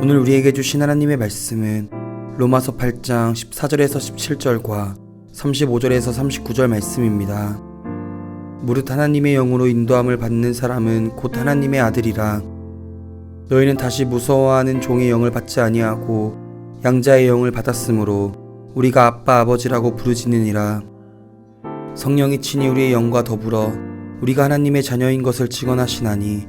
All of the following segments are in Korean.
오늘 우리에게 주신 하나님의 말씀은 로마서 8장 14절에서 17절과 35절에서 39절 말씀입니다. 무릇 하나님의 영으로 인도함을 받는 사람은 곧 하나님의 아들이라. 너희는 다시 무서워하는 종의 영을 받지 아니하고 양자의 영을 받았으므로 우리가 아빠 아버지라고 부르짖느니라. 성령이 친히 우리의 영과 더불어 우리가 하나님의 자녀인 것을 증언하시나니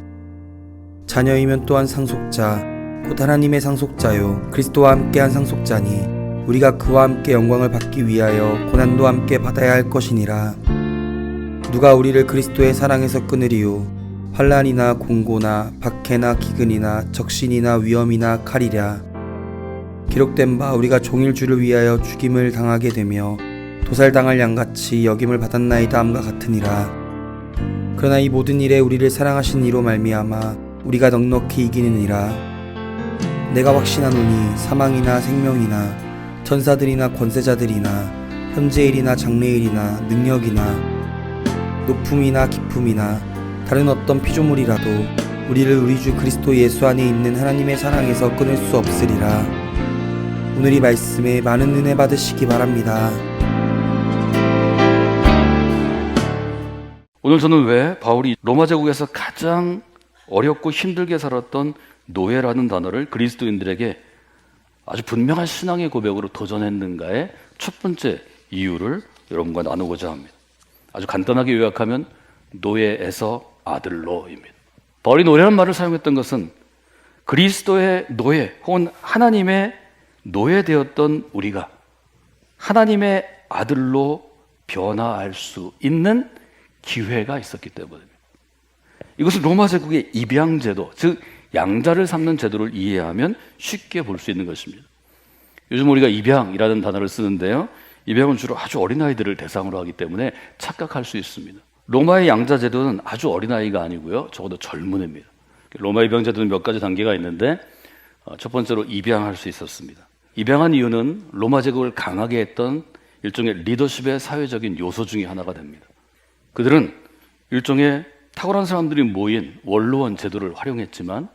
자녀이면 또한 상속자 곧 하나님의 상속자요 그리스도와 함께한 상속자니 우리가 그와 함께 영광을 받기 위하여 고난도 함께 받아야 할 것이니라. 누가 우리를 그리스도의 사랑에서 끊으리요? 환난이나 공고나 박해나 기근이나 적신이나 위험이나 칼이랴. 기록된 바 우리가 종일 주를 위하여 죽임을 당하게 되며 도살당할 양같이 여김을 받았나이다 함과 같으니라. 그러나 이 모든 일에 우리를 사랑하신 이로 말미암아 우리가 넉넉히 이기느니라. 내가 확신하노니 사망이나 생명이나 천사들이나 권세자들이나 현재일이나 장래일이나 능력이나 높음이나 깊음이나 다른 어떤 피조물이라도 우리를 우리 주 그리스도 예수 안에 있는 하나님의 사랑에서 끊을 수 없으리라. 오늘 이 말씀에 많은 은혜 받으시기 바랍니다. 오늘 저는 왜 바울이 로마 제국에서 가장 어렵고 힘들게 살았던 노예라는 단어를 그리스도인들에게 아주 분명한 신앙의 고백으로 도전했는가의 첫 번째 이유를 여러분과 나누고자 합니다. 아주 간단하게 요약하면 노예에서 아들로입니다. 바울이 노예라는 말을 사용했던 것은 그리스도의 노예 혹은 하나님의 노예되었던 우리가 하나님의 아들로 변화할 수 있는 기회가 있었기 때문입니다. 이것은 로마 제국의 입양제도, 즉 양자를 삼는 제도를 이해하면 쉽게 볼 수 있는 것입니다. 요즘 우리가 입양이라는 단어를 쓰는데요, 입양은 주로 아주 어린아이들을 대상으로 하기 때문에 착각할 수 있습니다. 로마의 양자 제도는 아주 어린아이가 아니고요, 적어도 젊은이입니다. 로마 입양 제도는 몇 가지 단계가 있는데 첫 번째로 입양할 수 있었습니다. 입양한 이유는 로마 제국을 강하게 했던 일종의 리더십의 사회적인 요소 중에 하나가 됩니다. 그들은 일종의 탁월한 사람들이 모인 원로원 제도를 활용했지만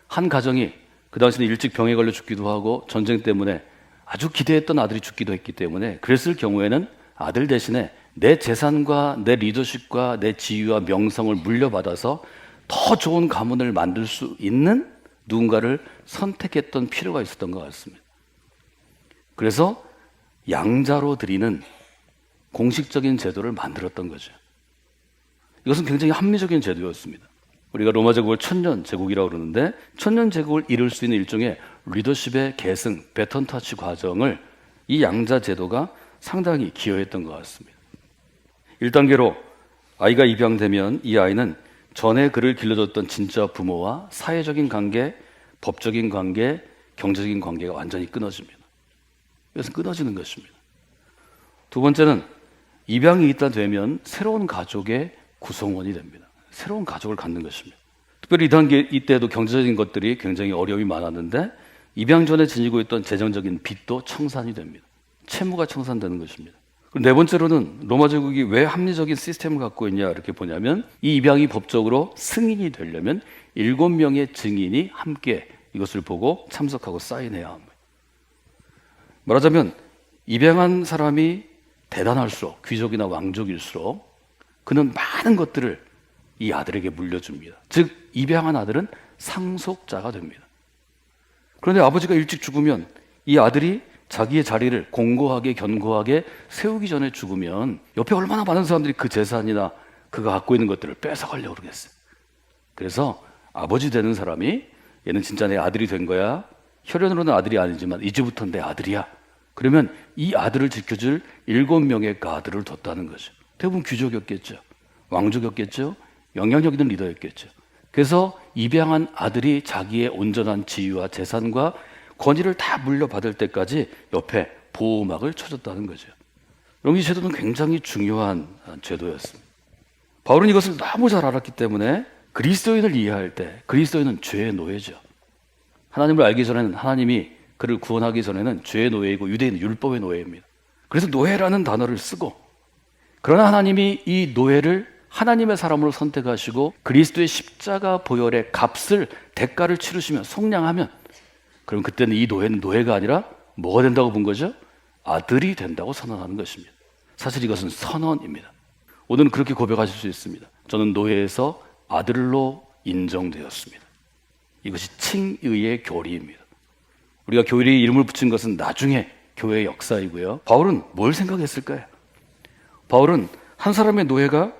한 가정이 그 당시에 일찍 병에 걸려 죽기도 하고 전쟁 때문에 아주 기대했던 아들이 죽기도 했기 때문에 그랬을 경우에는 아들 대신에 내 재산과 내 리더십과 내 지위와 명성을 물려받아서 더 좋은 가문을 만들 수 있는 누군가를 선택했던 필요가 있었던 것 같습니다. 그래서 양자로 드리는 공식적인 제도를 만들었던 거죠. 이것은 굉장히 합리적인 제도였습니다. 우리가 로마 제국을 천년 제국이라고 그러는데 천년 제국을 이룰 수 있는 일종의 리더십의 계승, 배턴 터치 과정을 이 양자 제도가 상당히 기여했던 것 같습니다. 1단계로 아이가 입양되면 이 아이는 전에 그를 길러줬던 진짜 부모와 사회적인 관계, 법적인 관계, 경제적인 관계가 완전히 끊어집니다. 이것은 끊어지는 것입니다. 두 번째는 입양이 있다 되면 새로운 가족의 구성원이 됩니다. 새로운 가족을 갖는 것입니다. 특별히 이 단계 이때도 경제적인 것들이 굉장히 어려움이 많았는데 입양 전에 지니고 있던 재정적인 빚도 청산이 됩니다. 채무가 청산되는 것입니다. 그리고 네 번째로는 로마 제국이 왜 합리적인 시스템을 갖고 있냐 이렇게 보냐면 이 입양이 법적으로 승인이 되려면 7명의 증인이 함께 이것을 보고 참석하고 사인해야 합니다. 말하자면 입양한 사람이 대단할수록 귀족이나 왕족일수록 그는 많은 것들을 이 아들에게 물려줍니다. 즉 입양한 아들은 상속자가 됩니다. 그런데 아버지가 일찍 죽으면 이 아들이 자기의 자리를 공고하게 견고하게 세우기 전에 죽으면 옆에 얼마나 많은 사람들이 그 재산이나 그가 갖고 있는 것들을 뺏어가려고 그러겠어요. 그래서 아버지 되는 사람이 얘는 진짜 내 아들이 된 거야. 혈연으로는 아들이 아니지만 이제부터는 내 아들이야. 그러면 이 아들을 지켜줄 7명의 가드를 뒀다는 거죠. 대부분 귀족이었겠죠. 왕족이었겠죠. 영향력 있는 리더였겠죠. 그래서 입양한 아들이 자기의 온전한 지위와 재산과 권위를 다 물려받을 때까지 옆에 보호막을 쳐줬다는 거죠. 이 제도는 굉장히 중요한 제도였습니다. 바울은 이것을 너무 잘 알았기 때문에 그리스도인을 이해할 때 그리스도인은 죄의 노예죠. 하나님을 알기 전에는 하나님이 그를 구원하기 전에는 죄의 노예이고 유대인은 율법의 노예입니다. 그래서 노예라는 단어를 쓰고 그러나 하나님이 이 노예를 하나님의 사람으로 선택하시고 그리스도의 십자가 보혈의 값을 대가를 치르시면 속량하면 그럼 그때는 이 노예는 노예가 아니라 뭐가 된다고 본 거죠? 아들이 된다고 선언하는 것입니다. 사실 이것은 선언입니다. 오늘은 그렇게 고백하실 수 있습니다. 저는 노예에서 아들로 인정되었습니다. 이것이 칭의의 교리입니다. 우리가 교리에 이름을 붙인 것은 나중에 교회의 역사이고요. 바울은 뭘 생각했을까요? 바울은 한 사람의 노예가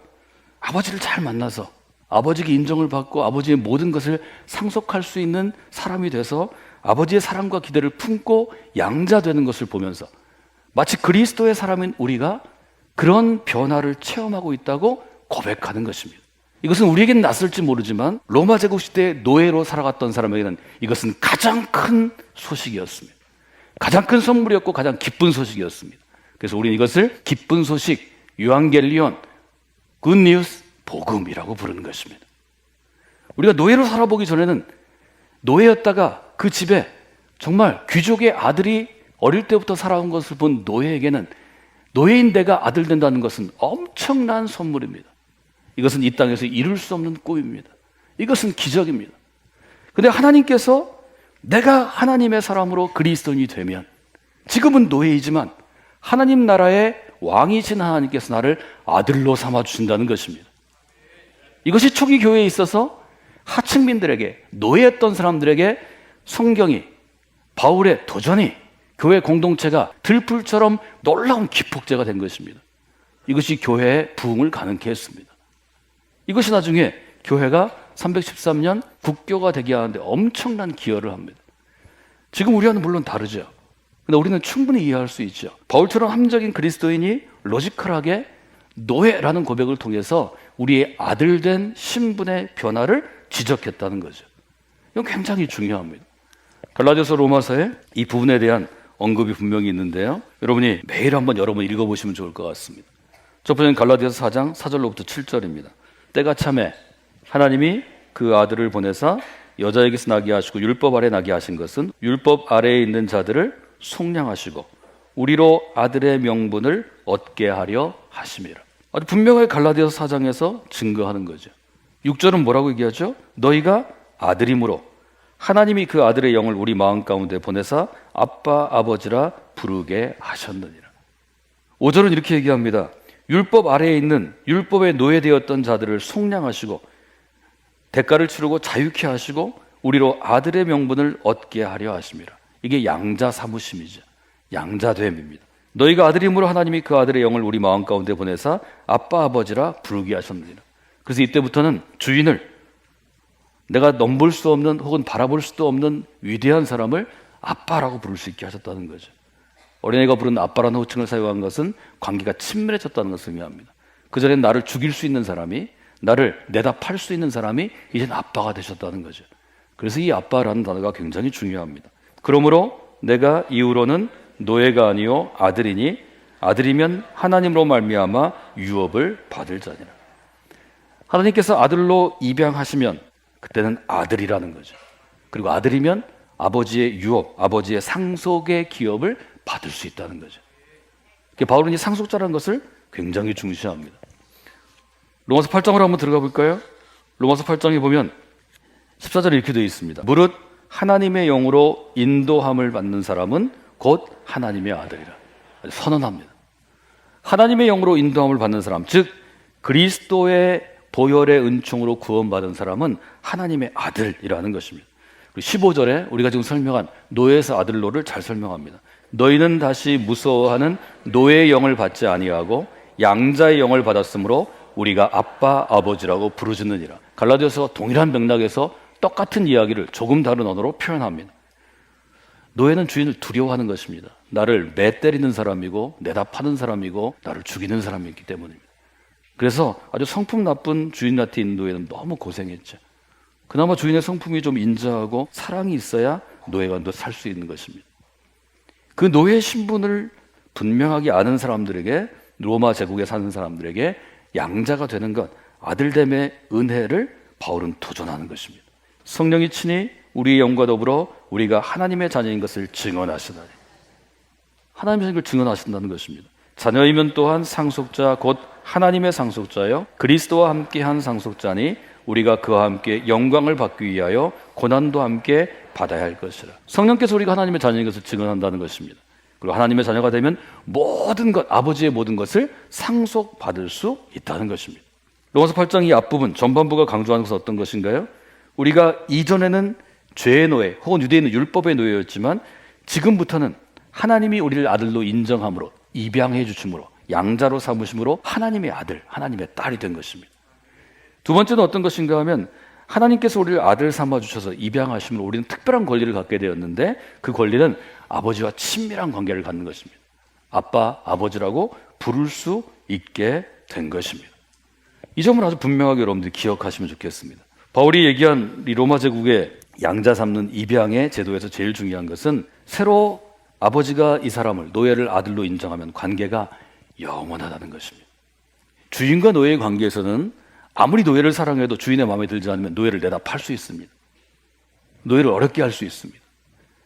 아버지를 잘 만나서 아버지에게 인정을 받고 아버지의 모든 것을 상속할 수 있는 사람이 돼서 아버지의 사랑과 기대를 품고 양자되는 것을 보면서 마치 그리스도의 사람인 우리가 그런 변화를 체험하고 있다고 고백하는 것입니다. 이것은 우리에게는 낯설지 모르지만 로마 제국 시대에 노예로 살아갔던 사람에게는 이것은 가장 큰 소식이었습니다. 가장 큰 선물이었고 가장 기쁜 소식이었습니다. 그래서 우리는 이것을 기쁜 소식, 유앙겔리온, 굿뉴스, 복음이라고 부르는 것입니다. 우리가 노예로 살아보기 전에는 노예였다가 그 집에 정말 귀족의 아들이 어릴 때부터 살아온 것을 본 노예에게는 노예인 내가 아들 된다는 것은 엄청난 선물입니다. 이것은 이 땅에서 이룰 수 없는 꿈입니다. 이것은 기적입니다. 그런데 하나님께서 내가 하나님의 사람으로 그리스도인이 되면 지금은 노예이지만 하나님 나라의 왕이신 하나님께서 나를 아들로 삼아 주신다는 것입니다. 이것이 초기 교회에 있어서 하층민들에게, 노예였던 사람들에게 성경이, 바울의 도전이 교회 공동체가 들풀처럼 놀라운 기폭제가 된 것입니다. 이것이 교회의 부흥을 가능케 했습니다. 이것이 나중에 교회가 313년 국교가 되게 하는데 엄청난 기여를 합니다. 지금 우리와는 물론 다르죠. 근데 우리는 충분히 이해할 수 있죠. 바울처럼 합리적인 그리스도인이 로지컬하게 노예라는 고백을 통해서 우리의 아들된 신분의 변화를 지적했다는 거죠. 이건 굉장히 중요합니다. 갈라디아서 로마서에 이 부분에 대한 언급이 분명히 있는데요. 여러분이 매일 한번 여러분 읽어보시면 좋을 것 같습니다. 첫 번째는 갈라디아서 4장 4절로부터 7절입니다. 때가 참에 하나님이 그 아들을 보내사 여자에게서 나게 하시고 율법 아래 나게 하신 것은 율법 아래에 있는 자들을 속량하시고 우리로 아들의 명분을 얻게 하려 하심이라. 아주 분명하게 갈라디아서 4장에서 증거하는 거죠. 6절은 뭐라고 얘기하죠? 너희가 아들임으로 하나님이 그 아들의 영을 우리 마음 가운데 보내사 아빠 아버지라 부르게 하셨느니라. 5절은 이렇게 얘기합니다. 율법 아래에 있는 율법에 노예되었던 자들을 속량하시고 대가를 치르고 자유케 하시고 우리로 아들의 명분을 얻게 하려 하심이라. 이게 양자 사무심이죠. 양자됨입니다. 너희가 아들임으로 하나님이 그 아들의 영을 우리 마음 가운데 보내사 아빠 아버지라 부르게 하셨느니라. 그래서 이때부터는 주인을 내가 넘볼 수 없는 혹은 바라볼 수도 없는 위대한 사람을 아빠라고 부를 수 있게 하셨다는 거죠. 어린애가 부르는 아빠라는 호칭을 사용한 것은 관계가 친밀해졌다는 것을 의미합니다. 그전엔 나를 죽일 수 있는 사람이, 나를 내다 팔 수 있는 사람이 이젠 아빠가 되셨다는 거죠. 그래서 이 아빠라는 단어가 굉장히 중요합니다. 그러므로 내가 이후로는 노예가 아니요 아들이니 아들이면 하나님으로 말미암아 유업을 받을 자니라. 하나님께서 아들로 입양하시면 그때는 아들이라는 거죠. 그리고 아들이면 아버지의 유업, 아버지의 상속의 기업을 받을 수 있다는 거죠. 바울은 이 상속자라는 것을 굉장히 중시합니다. 로마서 8장으로 한번 들어가 볼까요? 로마서 8장에 보면 14절에 이렇게 되어 있습니다. 무릇 하나님의 영으로 인도함을 받는 사람은 곧 하나님의 아들이라. 선언합니다. 하나님의 영으로 인도함을 받는 사람, 즉 그리스도의 보혈의 은총으로 구원받은 사람은 하나님의 아들이라는 것입니다. 그리고 15절에 우리가 지금 설명한 노예에서 아들로를 잘 설명합니다. 너희는 다시 무서워하는 노예의 영을 받지 아니하고 양자의 영을 받았으므로 우리가 아빠 아버지라고 부르짖느니라. 갈라디아서가 동일한 맥락에서 똑같은 이야기를 조금 다른 언어로 표현합니다. 노예는 주인을 두려워하는 것입니다. 나를 매 때리는 사람이고 내다 파는 사람이고 나를 죽이는 사람이기 때문입니다. 그래서 아주 성품 나쁜 주인 같은 노예는 너무 고생했죠. 그나마 주인의 성품이 좀 인자하고 사랑이 있어야 노예가 살 수 있는 것입니다. 그 노예 신분을 분명하게 아는 사람들에게, 로마 제국에 사는 사람들에게 양자가 되는 것, 아들됨의 은혜를 바울은 도전하는 것입니다. 성령이 친히 우리의 영과 더불어 우리가 하나님의 자녀인 것을 증언하시다니. 하나님의 자녀를 증언하신다는 것입니다. 자녀이면 또한 상속자 곧 하나님의 상속자요 그리스도와 함께한 상속자니 우리가 그와 함께 영광을 받기 위하여 고난도 함께 받아야 할 것이라. 성령께서 우리가 하나님의 자녀인 것을 증언한다는 것입니다. 그리고 하나님의 자녀가 되면 모든 것, 아버지의 모든 것을 상속받을 수 있다는 것입니다. 로마서 8장 이 앞부분 전반부가 강조하는 것은 어떤 것인가요? 우리가 이전에는 죄의 노예 혹은 유대인은 율법의 노예였지만 지금부터는 하나님이 우리를 아들로 인정함으로, 입양해 주심으로, 양자로 삼으심으로 하나님의 아들, 하나님의 딸이 된 것입니다. 두 번째는 어떤 것인가 하면 하나님께서 우리를 아들 삼아 주셔서 입양하심으로 우리는 특별한 권리를 갖게 되었는데 그 권리는 아버지와 친밀한 관계를 갖는 것입니다. 아빠, 아버지라고 부를 수 있게 된 것입니다. 이 점을 아주 분명하게 여러분들이 기억하시면 좋겠습니다. 바울이 얘기한 이 로마 제국의 양자 삼는 입양의 제도에서 제일 중요한 것은 새로 아버지가 이 사람을, 노예를 아들로 인정하면 관계가 영원하다는 것입니다. 주인과 노예의 관계에서는 아무리 노예를 사랑해도 주인의 마음에 들지 않으면 노예를 내다 팔 수 있습니다. 노예를 어렵게 할 수 있습니다.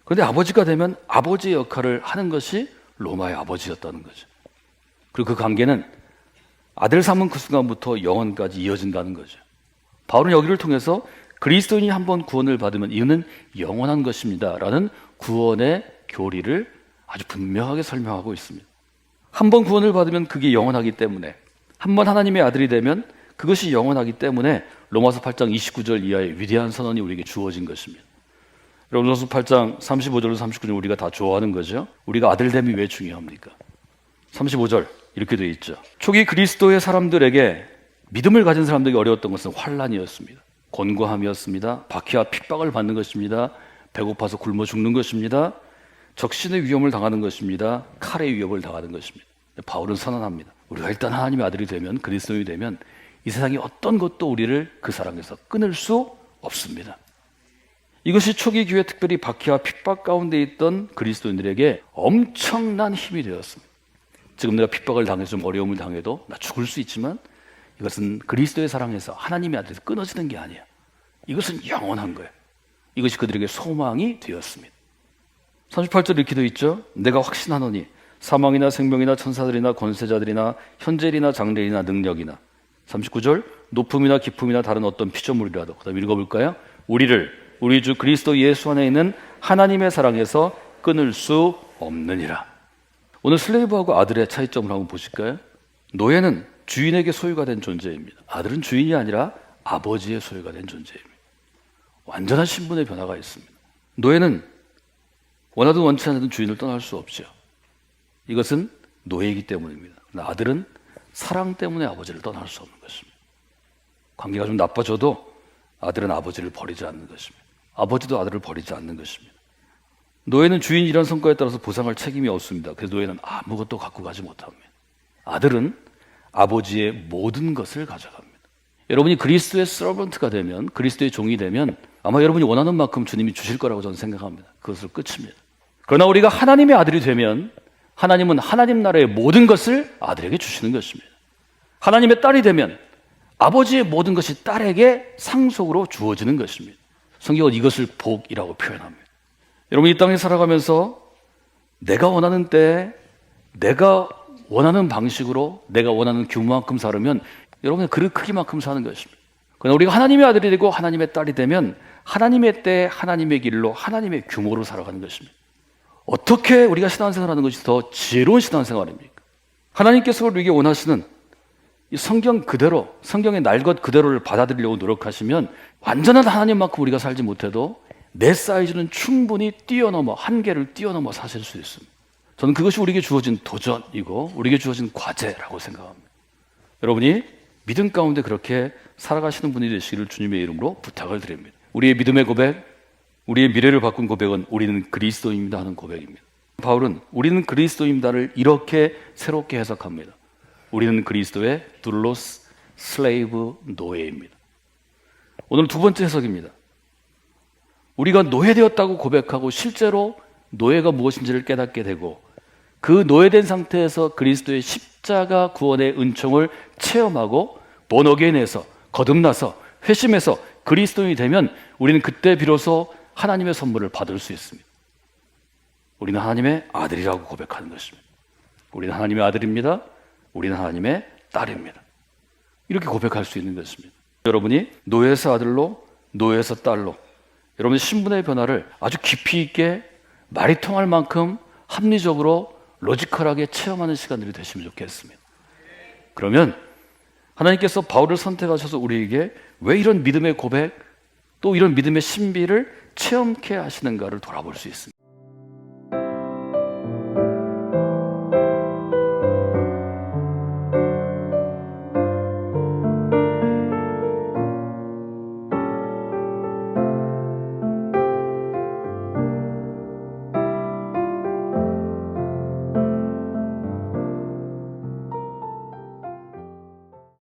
그런데 아버지가 되면 아버지의 역할을 하는 것이 로마의 아버지였다는 거죠. 그리고 그 관계는 아들 삼은 그 순간부터 영원까지 이어진다는 거죠. 바울은 여기를 통해서 그리스도인이 한번 구원을 받으면 이유는 영원한 것입니다 라는 구원의 교리를 아주 분명하게 설명하고 있습니다. 한번 구원을 받으면 그게 영원하기 때문에, 한번 하나님의 아들이 되면 그것이 영원하기 때문에 로마서 8장 29절 이하의 위대한 선언이 우리에게 주어진 것입니다. 로마서 8장 35절로 39절 우리가 다 좋아하는 거죠. 우리가 아들됨이 왜 중요합니까? 35절 이렇게 되어 있죠. 초기 그리스도의 사람들에게, 믿음을 가진 사람들에게 어려웠던 것은 환난이었습니다. 곤고함이었습니다. 박해와 핍박을 받는 것입니다. 배고파서 굶어 죽는 것입니다. 적신의 위험을 당하는 것입니다. 칼의 위협을 당하는 것입니다. 바울은 선언합니다. 우리가 일단 하나님의 아들이 되면, 그리스도인이 되면 이 세상의 어떤 것도 우리를 그 사랑에서 끊을 수 없습니다. 이것이 초기 교회, 특별히 박해와 핍박 가운데 있던 그리스도인들에게 엄청난 힘이 되었습니다. 지금 내가 핍박을 당해서 좀 어려움을 당해도 나 죽을 수 있지만 이것은 그리스도의 사랑에서 하나님의 아들에서 끊어지는 게 아니야. 이것은 영원한 거예요. 이것이 그들에게 소망이 되었습니다. 38절 이렇게 되어 있죠. 내가 확신하노니 사망이나 생명이나 천사들이나 권세자들이나 현재일이나 장래일이나 능력이나, 39절 높음이나 깊음이나 다른 어떤 피조물이라도, 그 다음 읽어볼까요? 우리를 우리 주 그리스도 예수 안에 있는 하나님의 사랑에서 끊을 수 없느니라. 오늘 슬레이브하고 아들의 차이점을 한번 보실까요? 노예는 주인에게 소유가 된 존재입니다. 아들은 주인이 아니라 아버지의 소유가 된 존재입니다. 완전한 신분의 변화가 있습니다. 노예는 원하든 원치 않든 주인을 떠날 수 없죠. 이것은 노예이기 때문입니다. 아들은 사랑 때문에 아버지를 떠날 수 없는 것입니다. 관계가 좀 나빠져도 아들은 아버지를 버리지 않는 것입니다. 아버지도 아들을 버리지 않는 것입니다. 노예는 주인 이런 성과에 따라서 보상할 책임이 없습니다. 그래서 노예는 아무것도 갖고 가지 못합니다. 아들은 아버지의 모든 것을 가져갑니다. 여러분이 그리스도의 서번트가 되면, 그리스도의 종이 되면 아마 여러분이 원하는 만큼 주님이 주실 거라고 저는 생각합니다. 그것으로 끝입니다. 그러나 우리가 하나님의 아들이 되면 하나님은 하나님 나라의 모든 것을 아들에게 주시는 것입니다. 하나님의 딸이 되면 아버지의 모든 것이 딸에게 상속으로 주어지는 것입니다. 성경은 이것을 복이라고 표현합니다. 여러분, 이 땅에 살아가면서 내가 원하는 때에 내가 원하는 방식으로 내가 원하는 규모만큼 살으면 여러분의 그릇 크기만큼 사는 것입니다. 그러나 우리가 하나님의 아들이 되고 하나님의 딸이 되면 하나님의 때, 하나님의 길로, 하나님의 규모로 살아가는 것입니다. 어떻게 우리가 신앙생활을 하는 것이 더 지혜로운 신앙생활입니까? 하나님께서 우리에게 원하시는 이 성경 그대로, 성경의 날 것 그대로를 받아들이려고 노력하시면 완전한 하나님만큼 우리가 살지 못해도 내 사이즈는 충분히 뛰어넘어, 한계를 뛰어넘어 사실 수 있습니다. 저는 그것이 우리에게 주어진 도전이고 우리에게 주어진 과제라고 생각합니다. 여러분이 믿음 가운데 그렇게 살아가시는 분이 되시기를 주님의 이름으로 부탁을 드립니다. 우리의 믿음의 고백, 우리의 미래를 바꾼 고백은 우리는 그리스도입니다 하는 고백입니다. 바울은 우리는 그리스도입니다를 이렇게 새롭게 해석합니다. 우리는 그리스도의 둘로스 슬레이브 노예입니다. 오늘 두 번째 해석입니다. 우리가 노예되었다고 고백하고 실제로 노예가 무엇인지를 깨닫게 되고 그 노예된 상태에서 그리스도의 십자가 구원의 은총을 체험하고 본어게인에서 거듭나서 회심해서 그리스도인이 되면 우리는 그때 비로소 하나님의 선물을 받을 수 있습니다. 우리는 하나님의 아들이라고 고백하는 것입니다. 우리는 하나님의 아들입니다. 우리는 하나님의 딸입니다. 이렇게 고백할 수 있는 것입니다. 여러분이 노예에서 아들로, 노예에서 딸로, 여러분의 신분의 변화를 아주 깊이 있게 말이 통할 만큼 합리적으로 로지컬하게 체험하는 시간들이 되시면 좋겠습니다. 그러면 하나님께서 바울을 선택하셔서 우리에게 왜 이런 믿음의 고백, 또 이런 믿음의 신비를 체험케 하시는가를 돌아볼 수 있습니다.